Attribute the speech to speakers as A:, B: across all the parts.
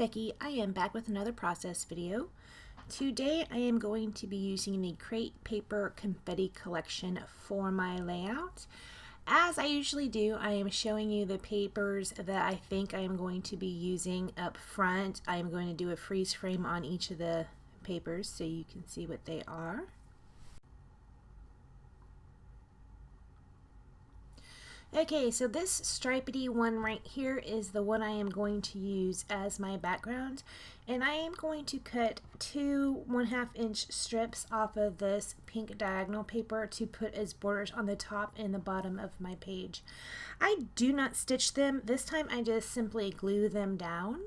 A: Becky. I am back with another process video. Today I am going to be using the Crate Paper Confetti Collection for my layout. As I usually do, I am showing you the papers that I think I am going to be using up front. I am going to do a freeze frame on each of the papers so you can see what they are. Okay, so this stripedy one right here is the one I am going to use as my background, and I am going to cut two 1/2 inch strips off of this pink diagonal paper to put as borders on the top and the bottom of my page. I do not stitch them. This time I just simply glue them down.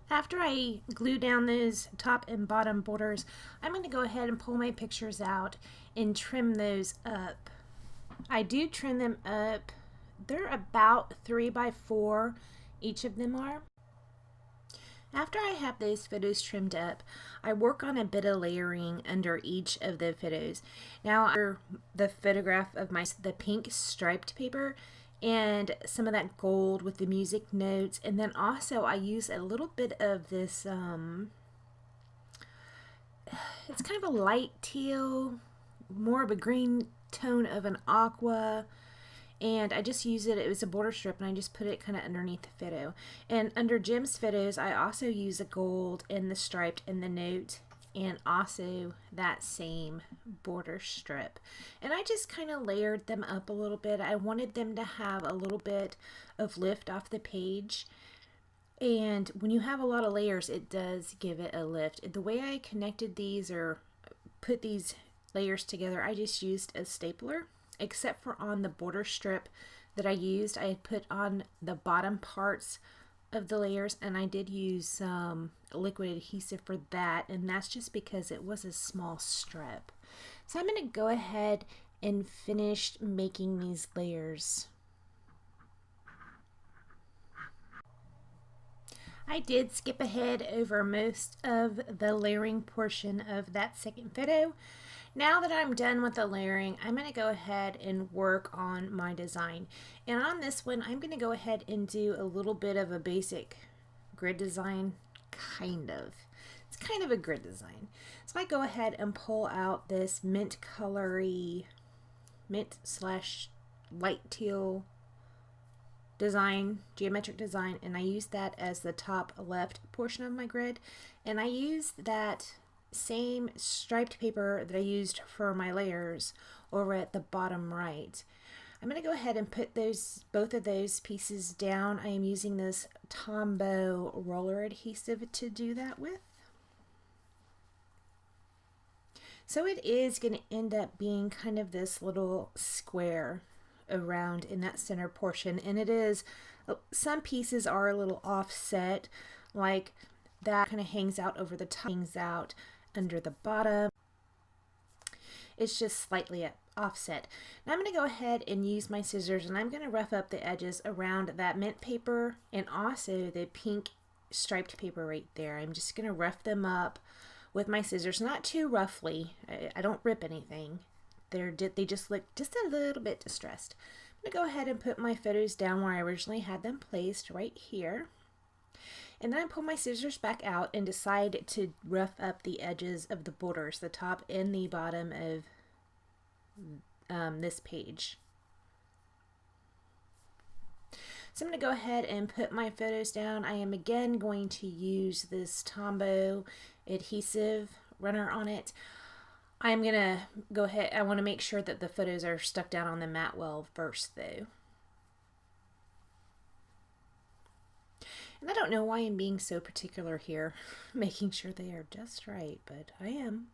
A: After I glue down those top and bottom borders, I'm going to go ahead and pull my pictures out and trim those up. I do trim them up. They're about 3 by 4, each of them are. After I have those photos trimmed up, I work on a bit of layering under each of the photos. Now, the photograph of the pink striped paper and some of that gold with the music notes, and then also I use a little bit of this it's kind of a light teal, more of a green tone of an aqua, and I just use it was a border strip, and I just put it kind of underneath the photo. And under Jim's photos I also use the gold and the striped and the note, and also that same border strip. And I just kind of layered them up a little bit. I wanted them to have a little bit of lift off the page. And when you have a lot of layers, it does give it a lift. The way I connected these or put these layers together, I just used a stapler, except for on the border strip that I used, I had put on the bottom parts of the layers, and I did use liquid adhesive for that, and that's just because it was a small strip. So I'm going to go ahead and finish making these layers. I did skip ahead over most of the layering portion of that second photo. Now that I'm done with the layering, I'm going to go ahead and work on my design. And on this one, I'm going to go ahead and do a little bit of a basic grid design, kind of. It's kind of a grid design. So I go ahead and pull out this mint colory, mint slash light teal design, geometric design, and I use that as the top left portion of my grid. And I use that same striped paper that I used for my layers over at the bottom right. I'm going to go ahead and put both of those pieces down. I am using this Tombow roller adhesive to do that with. So it is going to end up being kind of this little square around in that center portion, and it is, some pieces are a little offset, like that kind of hangs out over the top, hangs out under the bottom. It's just slightly offset. Now I'm going to go ahead and use my scissors, and I'm going to rough up the edges around that mint paper and also the pink striped paper right there. I'm just going to rough them up with my scissors, not too roughly. I don't rip anything. They just look just a little bit distressed. I'm going to go ahead and put my photos down where I originally had them placed, right here. And then I pull my scissors back out and decide to rough up the edges of the borders, the top and the bottom of this page. So I'm going to go ahead and put my photos down. I am again going to use this Tombow adhesive runner on it. I'm going to go ahead, I want to make sure that the photos are stuck down on the mat well first though. And I don't know why I'm being so particular here, making sure they are just right, but I am.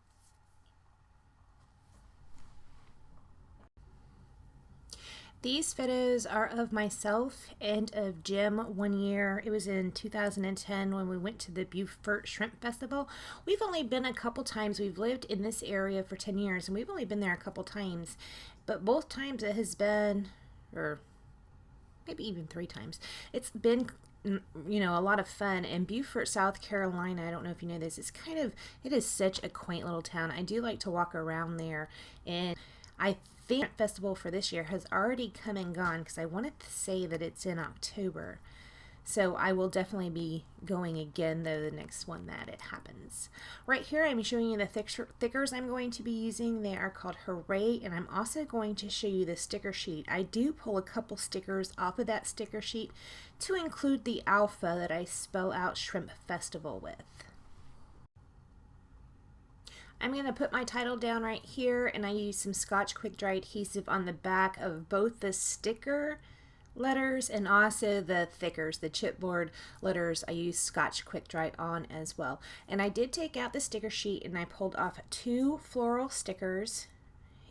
A: These photos are of myself and of Jim one year. It was in 2010 when we went to the Beaufort Shrimp Festival. We've only been a couple times. We've lived in this area for 10 years, and we've only been there a couple times. But both times it has been, or maybe even 3 times, it's been, you know, a lot of fun. And Beaufort, South Carolina, I don't know if you know this, it is such a quaint little town. I do like to walk around there, and I theme festival for this year has already come and gone because I wanted to say that it's in October. So I will definitely be going again, though, the next one that it happens. Right here, I'm showing you the thickers I'm going to be using. They are called Hooray, and I'm also going to show you the sticker sheet. I do pull a couple stickers off of that sticker sheet to include the alpha that I spell out Shrimp Festival with. I'm going to put my title down right here, and I use some Scotch Quick Dry adhesive on the back of both the sticker letters and also the thickers, the chipboard letters. I use Scotch Quick Dry on as well. And I did take out the sticker sheet and I pulled off 2 floral stickers,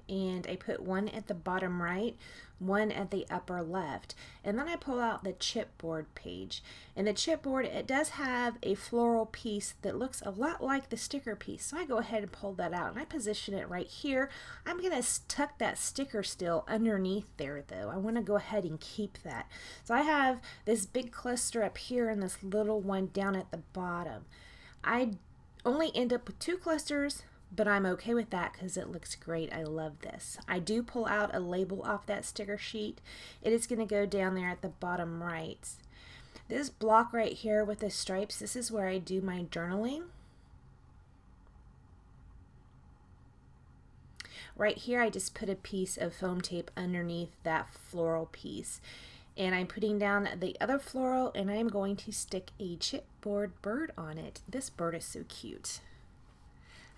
A: and I put one at the bottom right, one at the upper left, and then I pull out the chipboard page. And the chipboard, it does have a floral piece that looks a lot like the sticker piece, so I go ahead and pull that out and I position it right here. I'm going to tuck that sticker still underneath there, though. I want to go ahead and keep that. So I have this big cluster up here and this little one down at the bottom. I only end up with 2 clusters, but I'm okay with that because it looks great. I love this. I do pull out a label off that sticker sheet. It is going to go down there at the bottom right. This block right here with the stripes, this is where I do my journaling. Right here, I just put a piece of foam tape underneath that floral piece. And I'm putting down the other floral, and I'm going to stick a chipboard bird on it. This bird is so cute.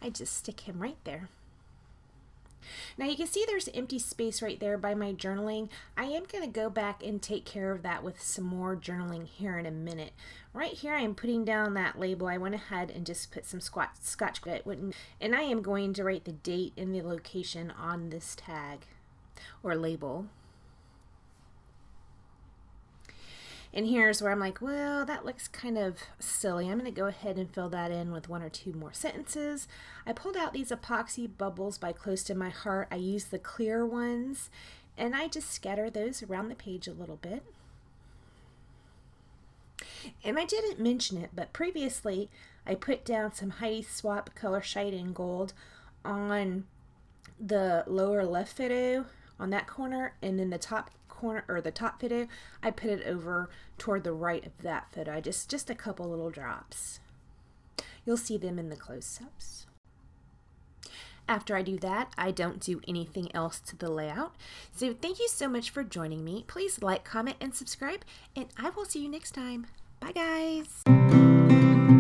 A: I just stick him right there. Now you can see there's empty space right there by my journaling. I am going to go back and take care of that with some more journaling here in a minute. Right here I'm putting down that label. I went ahead and just put some Scotch Grit, and I am going to write the date and the location on this tag or label. And here's where I'm like, well, that looks kind of silly. I'm going to go ahead and fill that in with 1 or 2 more sentences. I pulled out these epoxy bubbles by Close to My Heart. I used the clear ones, and I just scatter those around the page a little bit. And I didn't mention it, but previously I put down some Heidi Swap Color Shade in Gold on the lower left photo on that corner, and then the top corner or the top photo, I put it over toward the right of that photo. Just a couple little drops. You'll see them in the close-ups. After I do that, I don't do anything else to the layout. So thank you so much for joining me. Please like, comment, and subscribe, and I will see you next time. Bye, guys.